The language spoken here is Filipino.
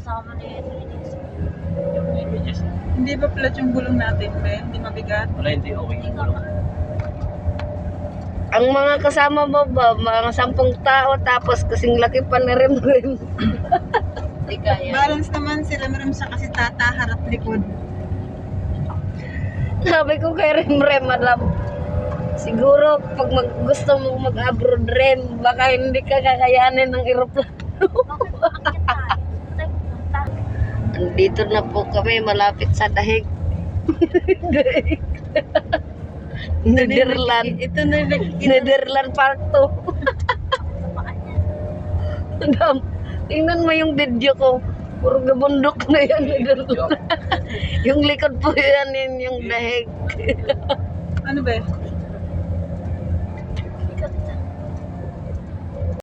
kasama ni Edwin. Yung images. Hindi ba pala yung gulong natin, Ben? Hindi mabigat? Wala, hindi okay yung gulong. Ang mga kasama mo ba, mga 10 tao, tapos kasing laki pa na rin. Hindi kaya. Balance naman sila, meron sa kasi tata, harap likod. Sabi ko kay Rem, madam, siguro pag gusto mo mag-abroad, Rem, baka hindi ka kakayanin ng aeroplano. Bakit tayo? Tayo pupunta. Andito na po kami, malapit sa Dahig. Dahig. Netherlands. Ito na Netherlands Park 2. Madam, tingnan mo yung video ko. Puro gabundok na yan. Netherlands. Yung likod po yan, yung Dahig. ano ba?